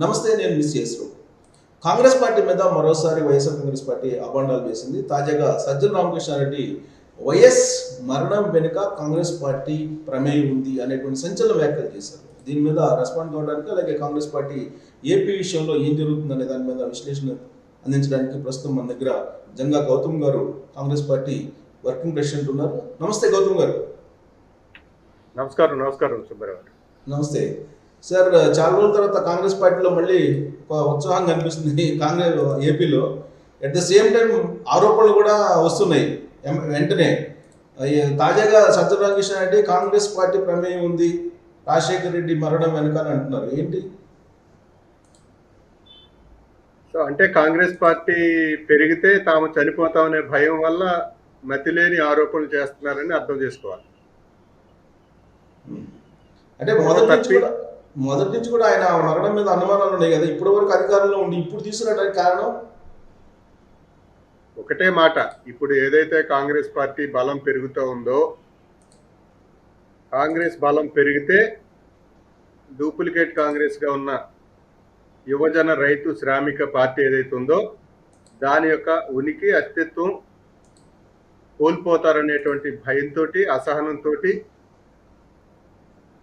నమస్తే, నేను మిస్ చేసు. కాంగ్రెస్ పార్టీ మీద మరోసారి వైఎస్ఆర్ కాంగ్రెస్ పార్టీ అభాండాలు వేసింది. తాజాగా సజ్జల రామకృష్ణారెడ్డి వైఎస్ మరణం వెనుక కాంగ్రెస్ పార్టీ ప్రమేయం ఉంది అనేటువంటి సంచలన వ్యాఖ్యలు చేశారు. దీని మీద రెస్పాండ్ కావడానికి, అలాగే కాంగ్రెస్ పార్టీ ఏపీ విషయంలో ఏం జరుగుతుందనే దాని మీద విశ్లేషణ అందించడానికి ప్రస్తుతం మన దగ్గర జంగా గౌతమ్ గారు, కాంగ్రెస్ పార్టీ వర్కింగ్ ప్రెసిడెంట్ ఉన్నారు. నమస్తే గౌతమ్ గారు. నమస్కారం. నమస్కారం సుబ్బారావు. నమస్తే సార్. చాలా రోజుల తర్వాత కాంగ్రెస్ పార్టీలో మళ్ళీ ఒక ఉత్సాహం కనిపిస్తుంది కాంగ్రెస్ ఏపీలో. అట్ ద సేమ్ టైం ఆరోపణలు కూడా వస్తున్నాయి వెంటనే. తాజాగా సజ్జల రామకృష్ణారెడ్డి కాంగ్రెస్ పార్టీ ప్రమేయం ఉంది రాజశేఖర రెడ్డి మరణం వెనకాల అంటున్నారు. ఏంటి? సో అంటే కాంగ్రెస్ పార్టీ పెరిగితే తాము చనిపోతామనే భయం వల్ల మతిలేని ఆరోపణలు చేస్తున్నారని అర్థం చేసుకోవాలి. అంటే మొదటి నుంచి కూడా ఆయన మరణం మీద అనుమానాలు ఉన్నాయి కదా. ఇప్పటి వరకు అధికారంలో ఉండి ఇప్పుడు తీసుకురావడానికి కారణం ఒకటే మాట. ఇప్పుడు ఏదైతే కాంగ్రెస్ పార్టీ బలం పెరుగుతూ ఉందో, కాంగ్రెస్ బలం పెరిగితే డూప్లికేట్ కాంగ్రెస్గా ఉన్న యువజన రైతు శ్రామిక పార్టీ ఏదైతే ఉందో దాని యొక్క ఉనికి అస్తిత్వం కోల్పోతారనేటువంటి భయంతో, అసహనంతో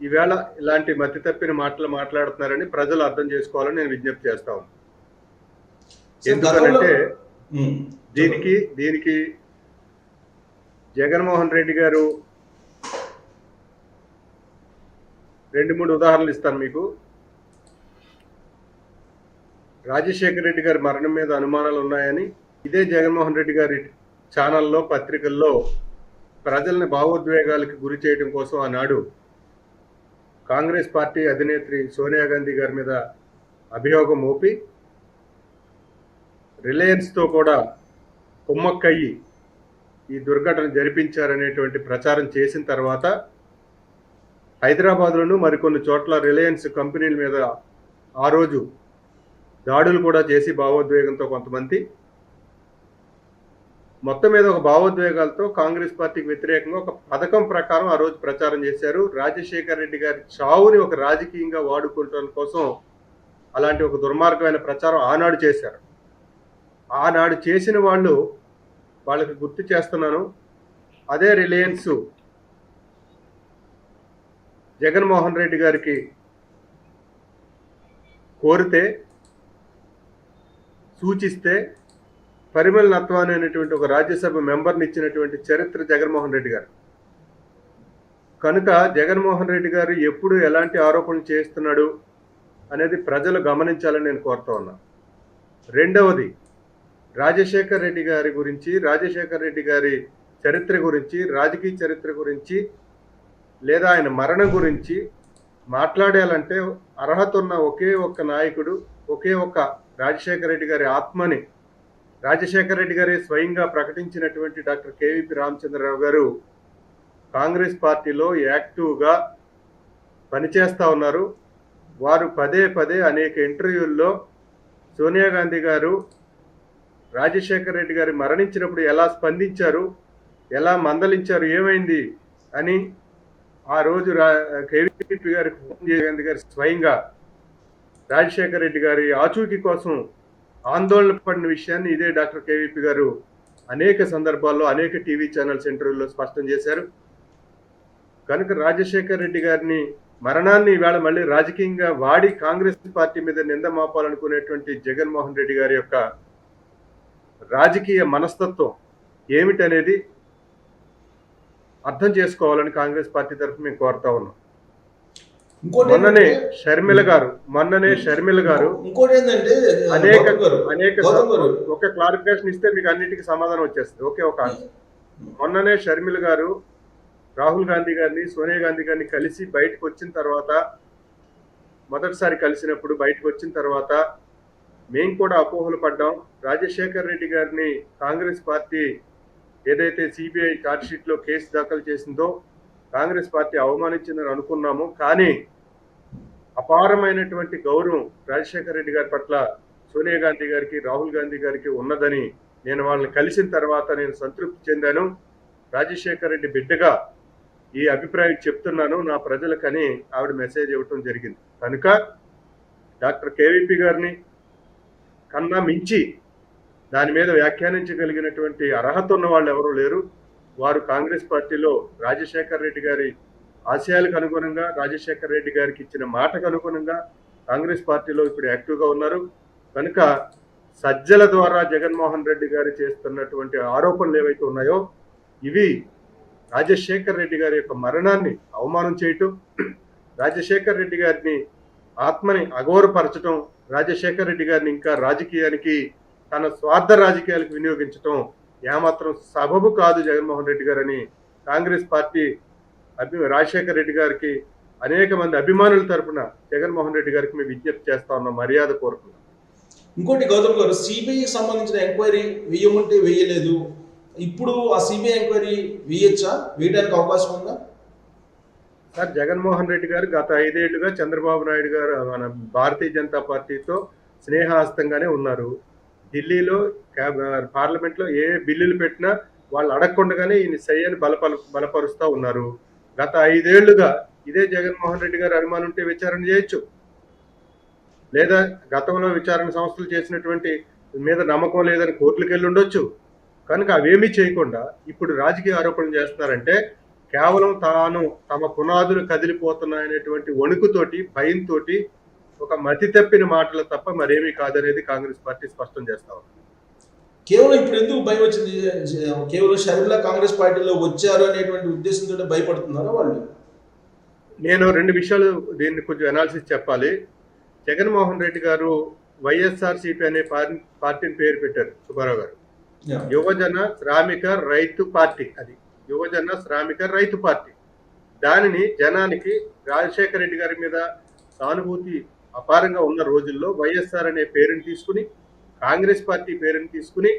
ఈవేళ ఇలాంటి మతి తప్పిన మాటలు మాట్లాడుతున్నారని ప్రజలు అర్థం చేసుకోవాలని నేను విజ్ఞప్తి చేస్తా ఉన్నాను. ఎందుకంటే దీనికి జగన్మోహన్ రెడ్డి గారు 2-3 ఉదాహరణలు ఇస్తాను మీకు. రాజశేఖర రెడ్డి గారి మరణం మీద అనుమానాలు ఉన్నాయని ఇదే జగన్మోహన్ రెడ్డి గారి ఛానల్లో, పత్రికల్లో ప్రజల్ని భావోద్వేగాలకు గురి చేయడం కోసం ఆనాడు కాంగ్రెస్ పార్టీ అధినేత్రి సోనియా గాంధీ గారి మీద అభియోగం మోపి రిలయన్స్తో కూడా కుమ్మక్కయ్యి ఈ దుర్ఘటన జరిపించారనేటువంటి ప్రచారం చేసిన తర్వాత హైదరాబాద్లోనూ మరికొన్ని చోట్ల రిలయన్స్ కంపెనీల మీద ఆ రోజు దాడులు కూడా చేసి భావోద్వేగంతో కొంతమంది మొత్తం మీద ఒక భావోద్వేగాలతో కాంగ్రెస్ పార్టీకి వ్యతిరేకంగా ఒక పథకం ప్రకారం ఆ రోజు ప్రచారం చేశారు. రాజశేఖర రెడ్డి గారి చావుని ఒక రాజకీయంగా వాడుకోవడం కోసం అలాంటి ఒక దుర్మార్గమైన ప్రచారం ఆనాడు చేశారు. ఆనాడు చేసిన వాళ్ళకి గుర్తు చేస్తున్నాను. అదే రిలయన్స్ జగన్మోహన్ రెడ్డి గారికి కోరితే, సూచిస్తే పరిమళ నత్వాని అనేటువంటి ఒక రాజ్యసభ మెంబర్ని ఇచ్చినటువంటి చరిత్ర జగన్మోహన్ రెడ్డి గారు. కనుక జగన్మోహన్ రెడ్డి గారు ఎప్పుడు ఎలాంటి ఆరోపణలు చేస్తున్నాడు అనేది ప్రజలు గమనించాలని నేను కోరుతా ఉన్నా. రెండవది, రాజశేఖర రెడ్డి గారి గురించి, రాజశేఖర రెడ్డి గారి చరిత్ర గురించి, రాజకీయ చరిత్ర గురించి, లేదా ఆయన మరణం గురించి మాట్లాడాలంటే అర్హత ఉన్న ఒకే ఒక్క నాయకుడు, ఒకే ఒక్క రాజశేఖర రెడ్డి గారి ఆత్మని రాజశేఖర రెడ్డి గారే స్వయంగా ప్రకటించినటువంటి డాక్టర్ కేవీపీ రామచంద్రరావు గారు కాంగ్రెస్ పార్టీలో యాక్టివ్గా పనిచేస్తూ ఉన్నారు. వారు పదే పదే అనేక ఇంటర్వ్యూల్లో సోనియా గాంధీ గారు రాజశేఖర రెడ్డి గారు మరణించినప్పుడు ఎలా స్పందించారు, ఎలా మందలించారు, ఏమైంది అని ఆ రోజు కేవీపీ గారికి ఫోన్ చేసి గాంధీ గారు స్వయంగా రాజశేఖర రెడ్డి గారి ఆచూకీ కోసం ఆందోళన పడిన విషయాన్ని ఇదే డాక్టర్ కేవీపీ గారు అనేక సందర్భాల్లో అనేక టీవీ ఛానల్స్ ఇంటర్వ్యూల్లో స్పష్టం చేశారు. కనుక రాజశేఖర రెడ్డి గారిని మరణాన్ని ఈవేళ మళ్ళీ రాజకీయంగా వాడి కాంగ్రెస్ పార్టీ మీద నింద మోపాలనుకునేటువంటి జగన్మోహన్ రెడ్డి గారి యొక్క రాజకీయ మనస్తత్వం ఏమిటనేది అర్థం చేసుకోవాలని కాంగ్రెస్ పార్టీ తరఫున మేము కోరుతా ఉన్నాం. మొన్ననే షర్మిల గారు ఇంకోటి ఏంటంటే అనేక ఒక క్లారిఫికేషన్ ఇస్తే మీకు అన్నిటికీ సమాధానం వచ్చేస్తుంది. ఒక మొన్ననే షర్మిల గారు రాహుల్ గాంధీ గారిని, సోనియా గాంధీ గారిని కలిసి బయటకు వచ్చిన తర్వాత, మొదటిసారి కలిసినప్పుడు బయటకు వచ్చిన తర్వాత మేము కూడా అపోహలు పడ్డాం. రాజశేఖర రెడ్డి గారిని కాంగ్రెస్ పార్టీ ఏదైతే సిబిఐ ఛార్జ్షీట్లో కేసు దాఖలు చేసిందో కాంగ్రెస్ పార్టీ అవమానించిందని అనుకున్నాము. కానీ అపారమైనటువంటి గౌరవం రాజశేఖర రెడ్డి గారి పట్ల సోనియా గాంధీ గారికి, రాహుల్ గాంధీ గారికి ఉన్నదని నేను వాళ్ళని కలిసిన తర్వాత నేను సంతృప్తి చెందాను. రాజశేఖర రెడ్డి బిడ్డగా ఈ అభిప్రాయం చెప్తున్నాను నా ప్రజలకని ఆవిడ మెసేజ్ ఇవ్వటం జరిగింది. కనుక డాక్టర్ కేవీపీ గారిని కన్నా మించి దాని మీద వ్యాఖ్యానించగలిగినటువంటి అర్హత ఉన్న వాళ్ళు ఎవరూ లేరు. వారు కాంగ్రెస్ పార్టీలో రాజశేఖర్ రెడ్డి గారి ఆశయాలకు అనుగుణంగా, రాజశేఖర్ రెడ్డి గారికి ఇచ్చిన మాటకు అనుగుణంగా కాంగ్రెస్ పార్టీలో ఇప్పుడు యాక్టివ్గా ఉన్నారు. కనుక సజ్జల ద్వారా జగన్మోహన్ రెడ్డి గారు చేస్తున్నటువంటి ఆరోపణలు ఏవైతే ఉన్నాయో ఇవి రాజశేఖర్ రెడ్డి గారి యొక్క మరణాన్ని అవమానం చేయటం, రాజశేఖర్ రెడ్డి గారిని ఆత్మని అగౌరవపరచడం, రాజశేఖర్ రెడ్డి గారిని ఇంకా రాజకీయానికి తన స్వార్థ రాజకీయాలకు వినియోగించడం ఏమాత్రం సబబు కాదు జగన్మోహన్ రెడ్డి గారని కాంగ్రెస్ పార్టీ రాజశేఖర్ రెడ్డి గారికి అనేక మంది అభిమానుల తరపున జగన్మోహన్ రెడ్డి గారికి మేము విజ్ఞప్తి చేస్తా ఉన్నాం మర్యాద పూర్వకంగా. ఇంకోటి గౌతమ్ గారు, సిబిఐకి సంబంధించిన ఎంక్వైరీ వేయమంటే వేయలేదు. ఇప్పుడు ఆ సిబిఐ ఎంక్వైరీ వేయచ్చా? వేయడానికి అవకాశం ఉందా? సార్, జగన్మోహన్ రెడ్డి గారు గత 5 ఏళ్లుగా చంద్రబాబు నాయుడు గారు మన భారతీయ జనతా పార్టీతో స్నేహహస్తంగానే ఉన్నారు. ఢిల్లీలో పార్లమెంట్లో ఏ బిల్లులు పెట్టినా వాళ్ళు అడగకుండానే ఈయన సయ్యని బలపరుస్తూ ఉన్నారు. గత 5 ఏళ్లుగా ఇదే జగన్మోహన్ రెడ్డి గారు అనుమానం ఉంటే విచారణ చేయొచ్చు, లేదా గతంలో విచారణ సంస్థలు చేసినటువంటి మీద నమ్మకం లేదని కోర్టులకు వెళ్ళి ఉండొచ్చు. కనుక అవేమీ చేయకుండా ఇప్పుడు రాజకీయ ఆరోపణలు చేస్తున్నారంటే కేవలం తమ పునాదులు కదిలిపోతున్నాయనేటువంటి వణుకుతోటి, భయంతో, ఒక మతి తప్పిన మాటలు తప్ప మరేమీ కాదనేది కాంగ్రెస్ పార్టీ స్పష్టం చేస్తా ఉంది. కేవలం ఇప్పుడు ఎందుకు భయం వచ్చింది? కేవలం షర్మిల కాంగ్రెస్ పార్టీలో వచ్చారు అనేటువంటి ఉద్దేశంతో భయపడుతున్నారా వాళ్ళు? నేను 2 విషయాలు దీన్ని కొంచెం అనాలిసిస్ చెప్పాలి. జగన్మోహన్ రెడ్డి గారు వైఎస్ఆర్సీపీ అనే పార్టీని పేరు పెట్టారు సుబ్బారావు గారు. యువజన శ్రామిక రైతు పార్టీ, అది యువజన శ్రామిక రైతు పార్టీ. దానిని జనానికి రాజశేఖర రెడ్డి గారి మీద సానుభూతి అపారంగా ఉన్న రోజుల్లో వైఎస్ఆర్ అనే పేరుని తీసుకుని, కాంగ్రెస్ పార్టీ పేరుని తీసుకుని,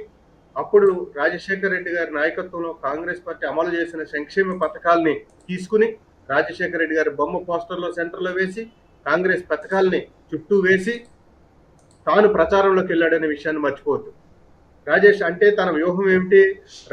అప్పుడు రాజశేఖర రెడ్డి గారి నాయకత్వంలో కాంగ్రెస్ పార్టీ అమలు చేసిన సంక్షేమ పథకాలని తీసుకుని రాజశేఖర రెడ్డి గారి బొమ్మ పోస్టర్లో సెంటర్లో వేసి కాంగ్రెస్ పథకాలని చుట్టూ వేసి తాను ప్రచారంలోకి వెళ్ళాడనే విషయాన్ని మర్చిపోవద్దు. అంటే తన వ్యూహం ఏమిటి?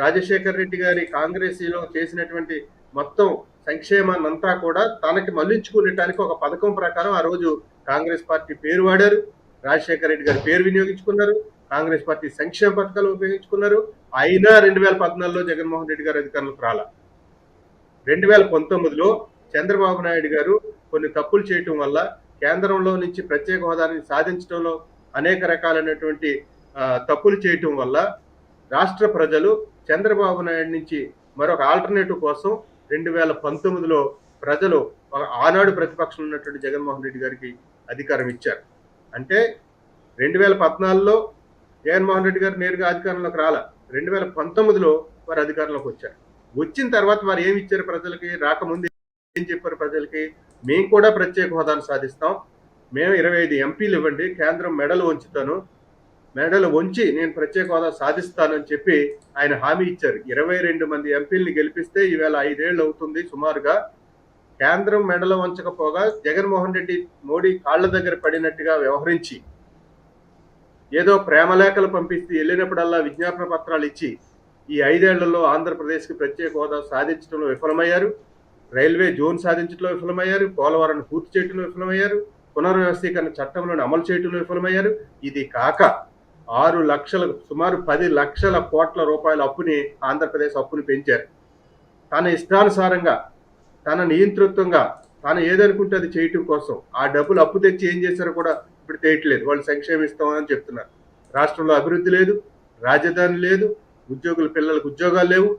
రాజశేఖర రెడ్డి గారి కాంగ్రెస్లో చేసినటువంటి మొత్తం సంక్షేమాన్ని అంతా కూడా తనకి మళ్లించుకునేటానికి ఒక పథకం ప్రకారం ఆ రోజు కాంగ్రెస్ పార్టీ పేరు వాడారు, రాజశేఖర రెడ్డి గారి పేరు వినియోగించుకున్నారు, కాంగ్రెస్ పార్టీ సంక్షేమ పథకాలు ఉపయోగించుకున్నారు. అయినా 2014లో జగన్మోహన్ రెడ్డి గారు అధికారంలోకి రాలా. 2019లో చంద్రబాబు నాయుడు గారు కొన్ని తప్పులు చేయటం వల్ల, కేంద్రంలో నుంచి ప్రత్యేక హోదాని సాధించడంలో అనేక రకాలైనటువంటి తప్పులు చేయటం వల్ల రాష్ట్ర ప్రజలు చంద్రబాబు నాయుడు నుంచి మరొక ఆల్టర్నేటివ్ కోసం 2019లో ప్రజలు ఆనాడు ప్రతిపక్షంలో ఉన్నటువంటి జగన్మోహన్ రెడ్డి గారికి అధికారం ఇచ్చారు. అంటే 2014లో జగన్మోహన్ రెడ్డి గారు నేరుగా అధికారంలోకి రాలా, 2019లో వారు అధికారంలోకి వచ్చారు. వచ్చిన తర్వాత వారు ఏమి ఇచ్చారు ప్రజలకి? రాకముందు ఏం చెప్పారు ప్రజలకి? మేము కూడా ప్రత్యేక హోదాను సాధిస్తాం, మేము 25 ఎంపీలు ఇవ్వండి, కేంద్రం మెడలు వంచుతాను, మెడలు వంచి నేను ప్రత్యేక హోదా సాధిస్తానని చెప్పి ఆయన హామీ ఇచ్చారు. 22 మంది ఎంపీలని గెలిపిస్తే ఈవేళ 5 ఏళ్ళు అవుతుంది సుమారుగా. కేంద్రం మెడలు వంచకపోగా జగన్మోహన్ రెడ్డి మోడీ కాళ్ల దగ్గర పడినట్టుగా వ్యవహరించి ఏదో ప్రేమలేఖలు పంపిస్తే వెళ్ళినప్పుడల్లా విజ్ఞాపన పత్రాలు ఇచ్చి ఈ 5 ఏళ్లలో ఆంధ్రప్రదేశ్కి ప్రత్యేక హోదా సాధించడంలో విఫలమయ్యారు, రైల్వే జోన్ సాధించడంలో విఫలమయ్యారు, పోలవరాన్ని పూర్తి చేయడంలో విఫలమయ్యారు, పునర్వ్యవస్థీకరణ చట్టంలోని అమలు చేయడంలో విఫలమయ్యారు. ఇది కాక 6 లక్షల సుమారు 10 లక్షల కోట్ల రూపాయల అప్పుని ఆంధ్రప్రదేశ్ అప్పుని పెంచారు. తన ఇష్టానుసారంగా, తన నియంతృత్వంగా, తాను ఏదనుకుంటే అది చేయటం కోసం ఆ డబ్బులు అప్పు తెచ్చి ఏం చేశారో కూడా ఇప్పుడు తెలియట్లేదు. వాళ్ళు సంక్షేమిస్తామని చెప్తున్నారు. రాష్ట్రంలో అభివృద్ధి లేదు, రాజధాని లేదు, ఉద్యోగుల పిల్లలకు ఉద్యోగాలు లేవు,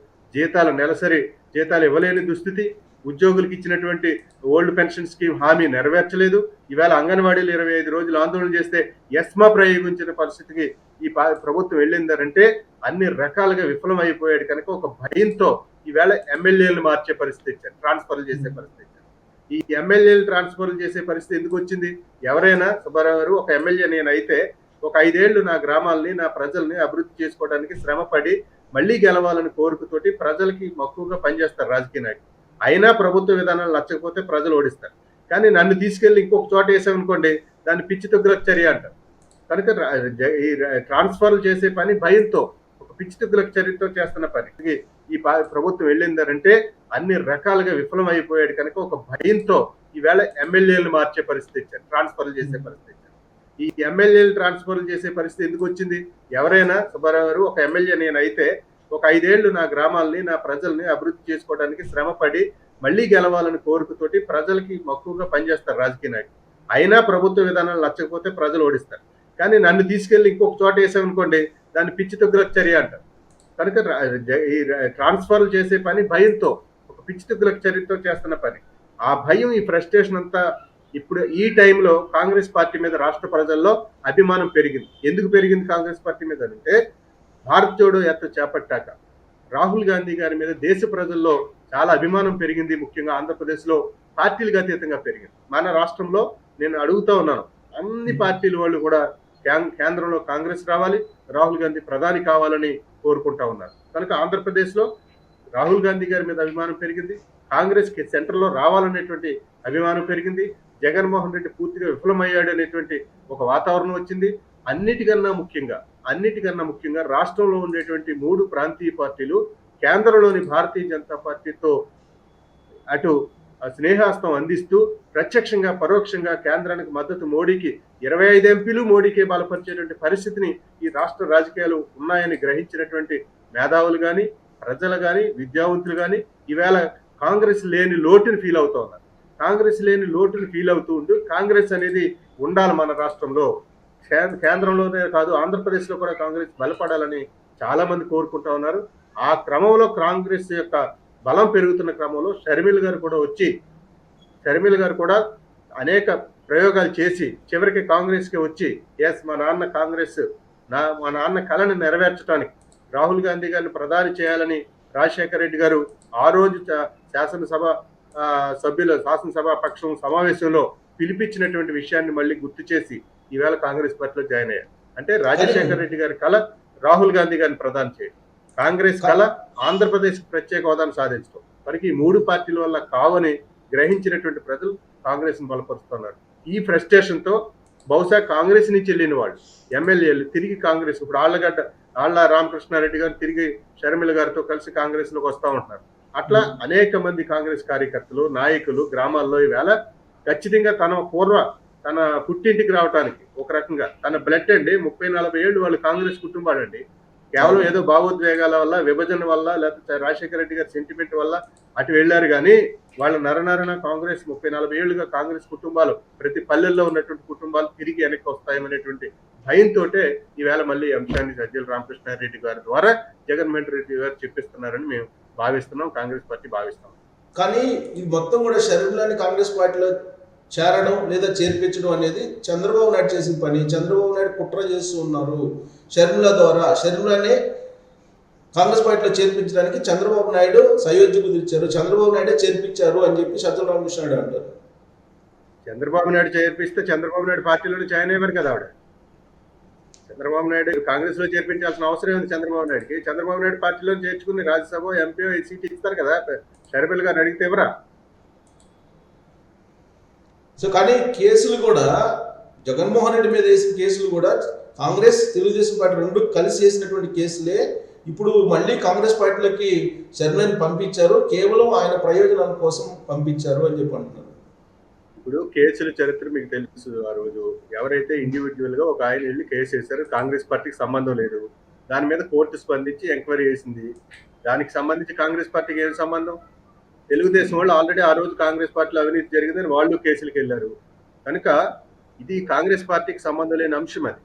నెలసరి జీతాలు ఇవ్వలేని దుస్థితి, ఉద్యోగులకు ఇచ్చినటువంటి ఓల్డ్ పెన్షన్ స్కీమ్ హామీ నెరవేర్చలేదు. ఈవేళ అంగన్వాడీలు 25 రోజులు ఆందోళన చేస్తే ఎస్మా ప్రయోగించిన పరిస్థితికి ఈ ప్రభుత్వం వెళ్ళిందంటే అన్ని రకాలుగా విఫలం అయిపోయాడు. కనుక ఒక భయంతో ఈవేళ ఎమ్మెల్యేలు మార్చే పరిస్థితి ఇచ్చారు, ట్రాన్స్ఫర్లు చేసే పరిస్థితి ఇచ్చారు. ఈ ఎమ్మెల్యేలు ట్రాన్స్ఫర్లు చేసే పరిస్థితి ఎందుకు వచ్చింది? ఎవరైనా సుబ్బారావు గారు ఒక ఎమ్మెల్యే నేనైతే ఒక 5 ఏళ్లు నా గ్రామాలని, నా ప్రజల్ని అభివృద్ధి చేసుకోవడానికి శ్రమపడి మళ్ళీ గెలవాలని కోరికతోటి ప్రజలకి మక్కువగా పనిచేస్తారు రాజకీయ నాయకులు. అయినా ప్రభుత్వ విధానాలు నచ్చకపోతే ప్రజలు ఓడిస్తారు. కానీ నన్ను తీసుకెళ్లి ఇంకొక చోట వేసామనుకోండి, దాన్ని పిచ్చి తొగ్గులకు చర్య అంటారు. కనుక ఈ ట్రాన్స్ఫర్లు చేసే పని భయంతో, ఒక పిచ్చి తొగ్గులకు చర్యతో చేస్తున్న పని. ఈ ప్రభుత్వం వెళ్ళిందంటే అన్ని రకాలుగా విఫలం అయిపోయాడు. కనుక ఒక భయంతో ఈవేళ ఎమ్మెల్యేలు మార్చే పరిస్థితి ఇచ్చారు, ట్రాన్స్ఫర్లు చేసే పరిస్థితి ఇచ్చారు. ఈ ఎమ్మెల్యేలు ట్రాన్స్ఫర్లు చేసే పరిస్థితి ఎందుకు వచ్చింది? ఎవరైనా సుబ్బారావు గారు ఒక ఎమ్మెల్యే నేనైతే ఒక 5 ఏళ్ళు నా గ్రామాల్ని నా ప్రజల్ని అభివృద్ధి చేసుకోవడానికి శ్రమపడి మళ్ళీ గెలవాలని కోరికతోటి ప్రజలకి మక్కువగా పనిచేస్తారు రాజకీయ నాయకులు. అయినా ప్రభుత్వ విధానాలు నచ్చకపోతే ప్రజలు ఓడిస్తారు. కానీ నన్ను తీసుకెళ్లి ఇంకొక చోట వేసామనుకోండి దాన్ని పిచ్చి తొగ్గులకు చర్య అంటారు. కనుక ఈ ట్రాన్స్ఫర్లు చేసే పని భయంతో, ఒక పిచ్చి తొగ్గులకు చర్యతో చేస్తున్న పని. ఆ భయం, ఈ ఫ్రస్ట్రేషన్ అంతా ఇప్పుడు ఈ టైంలో కాంగ్రెస్ పార్టీ మీద రాష్ట్ర ప్రజల్లో అభిమానం పెరిగింది. ఎందుకు పెరిగింది కాంగ్రెస్ పార్టీ మీద అంటే, భారత్ జోడో యాత్ర చేపట్టాక రాహుల్ గాంధీ గారి మీద దేశ ప్రజల్లో చాలా అభిమానం పెరిగింది. ముఖ్యంగా ఆంధ్రప్రదేశ్లో పార్టీలకు అతీతంగా పెరిగింది. మన రాష్ట్రంలో నేను అడుగుతా ఉన్నాను, అన్ని పార్టీల వాళ్ళు కూడా కేంద్రంలో కాంగ్రెస్ రావాలి, రాహుల్ గాంధీ ప్రధాని కావాలని కోరుకుంటా ఉన్నారు. కనుక ఆంధ్రప్రదేశ్లో రాహుల్ గాంధీ గారి మీద అభిమానం పెరిగింది, కాంగ్రెస్కి సెంటర్లో రావాలనేటువంటి అభిమానం పెరిగింది, జగన్మోహన్ రెడ్డి పూర్తిగా విఫలమయ్యాడు అనేటువంటి ఒక వాతావరణం వచ్చింది. అన్నిటికన్నా ముఖ్యంగా రాష్ట్రంలో ఉండేటువంటి 3 ప్రాంతీయ పార్టీలు కేంద్రంలోని భారతీయ జనతా పార్టీతో అటు స్నేహాస్తం అందిస్తూ ప్రత్యక్షంగా పరోక్షంగా కేంద్రానికి మద్దతు, మోడీకి 25 ఎంపీలు మోడీకే బలపరిచేటువంటి పరిస్థితిని ఈ రాష్ట్ర రాజకీయాలు ఉన్నాయని గ్రహించినటువంటి మేధావులు కానీ, ప్రజలు కానీ, విద్యావంతులు కానీ ఈవేళ కాంగ్రెస్ లేని లోటుని ఫీల్ అవుతూ ఉన్నారు. కాంగ్రెస్ లేని లోటుని ఫీల్ అవుతూ ఉంటూ కాంగ్రెస్ అనేది ఉండాలి మన రాష్ట్రంలో, కేంద్రంలోనే కాదు ఆంధ్రప్రదేశ్లో కూడా కాంగ్రెస్ బలపడాలని చాలా మంది కోరుకుంటా ఉన్నారు. ఆ క్రమంలో కాంగ్రెస్ యొక్క బలం పెరుగుతున్న క్రమంలో షర్మిల గారు కూడా అనేక ప్రయోగాలు చేసి చివరికి కాంగ్రెస్కి వచ్చి మా నాన్న కళను నెరవేర్చడానికి రాహుల్ గాంధీ గారిని ప్రధాని చేయాలని రాజశేఖర రెడ్డి గారు ఆ రోజు శాసనసభ పక్షం సమావేశంలో పిలిపించినటువంటి విషయాన్ని మళ్ళీ గుర్తు చేసి ఈవేళ కాంగ్రెస్ పార్టీలో జాయిన్ అయ్యారు. అంటే రాజశేఖర రెడ్డి గారి కళ రాహుల్ గాంధీ గారిని ప్రధాని చేయడం, కాంగ్రెస్ కళ ఆంధ్రప్రదేశ్ ప్రత్యేక హోదాను సాధించడం. మనకి ఈ 3 పార్టీల వల్ల కావని గ్రహించినటువంటి ప్రజలు కాంగ్రెస్ ని బలపరుస్తున్నారు. ఈ ఫ్రస్ట్రేషన్ తో బహుశా కాంగ్రెస్ నుంచి వెళ్ళిన వాళ్ళు ఎమ్మెల్యేలు తిరిగి కాంగ్రెస్, ఇప్పుడు ఆళ్ల రామకృష్ణారెడ్డి గారు తిరిగి షర్మిల గారితో కలిసి కాంగ్రెస్ లోకి వస్తూ ఉంటున్నారు. అట్లా అనేక మంది కాంగ్రెస్ కార్యకర్తలు, నాయకులు గ్రామాల్లో ఈవేళ ఖచ్చితంగా తన పుట్టింటికి రావడానికి ఒక రకంగా తన బ్లడ్ అండి, 30-40 ఏళ్ళు వాళ్ళు కాంగ్రెస్ కుటుంబాలండి. కేవలం ఏదో భావోద్వేగాల వల్ల, విభజన వల్ల, లేకపోతే రాజశేఖర రెడ్డి గారి సెంటిమెంట్ వల్ల అటు వెళ్ళారు. కానీ వాళ్ళ నరనరన కాంగ్రెస్ 30-40 ఏళ్లుగా కాంగ్రెస్ కుటుంబాలు, ప్రతి పల్లెల్లో ఉన్నటువంటి కుటుంబాలు తిరిగి వెనక్కి వస్తాయనేటువంటి భయంతో ఈవేళ మళ్ళీ అంశాన్ని సజ్జల రామకృష్ణారెడ్డి గారి ద్వారా జగన్మోహన్ రెడ్డి గారు చెప్పిస్తున్నారని మేము భావిస్తున్నాం, కాంగ్రెస్ పార్టీ భావిస్తాం. కానీ ఇది మొత్తం కూడా షర్మిలని కాంగ్రెస్ పార్టీలో చేరడం లేదా చేర్పించడం అనేది చంద్రబాబు నాయుడు చేసిన పని. చంద్రబాబు నాయుడు కుట్ర చేస్తూ ఉన్నారు. షర్మిలనే కాంగ్రెస్ పార్టీలో చేర్పించడానికి చంద్రబాబు నాయుడు సయోధ్య కుదిర్చారు, చంద్రబాబు నాయుడే చేర్పించారు అని చెప్పి సజ్జల రామకృష్ణారెడ్డి అంటారు. చంద్రబాబు నాయుడు చేర్పిస్తే చంద్రబాబు నాయుడు పార్టీలోనే జాయిన్ అయ్యారు కదా ఆవిడ. చంద్రబాబు నాయుడు కాంగ్రెస్ లో చేర్పించాల్సిన అవసరం ఉంది చంద్రబాబు నాయుడుకి. చంద్రబాబు నాయుడు పార్టీలో చేర్చుకుని రాజ్యసభ, ఎంపీ సీట్ ఇస్తారు కదా. షర్మిల గారిని అడిగితే ఎవరా? సో కానీ కేసులు కూడా జగన్మోహన్ రెడ్డి మీద వేసిన కేసులు కూడా కాంగ్రెస్, తెలుగుదేశం పార్టీ 2 కలిసి చేసినటువంటి కేసులే. ఇప్పుడు మళ్ళీ కాంగ్రెస్ పార్టీలోకి షర్మిలని పంపించారు, కేవలం ఆయన ప్రయోజనాల కోసం పంపించారు అని చెప్పి అంటున్నారు. ఇప్పుడు కేసుల చరిత్ర మీకు తెలుసు. ఆ రోజు ఎవరైతే ఇండివిజువల్ గా ఒక ఆయన వెళ్ళి కేసు వేశారు, కాంగ్రెస్ పార్టీకి సంబంధం లేదు, దాని మీద కోర్టు స్పందించి ఎంక్వైరీ చేసింది. దానికి సంబంధించి కాంగ్రెస్ పార్టీకి ఏం సంబంధం? తెలుగుదేశం వాళ్ళు ఆల్రెడీ ఆ రోజు కాంగ్రెస్ పార్టీలో అవినీతి జరిగిందని వాళ్ళు కేసులకు వెళ్ళారు. కనుక ఇది కాంగ్రెస్ పార్టీకి సంబంధం లేని అంశం అది.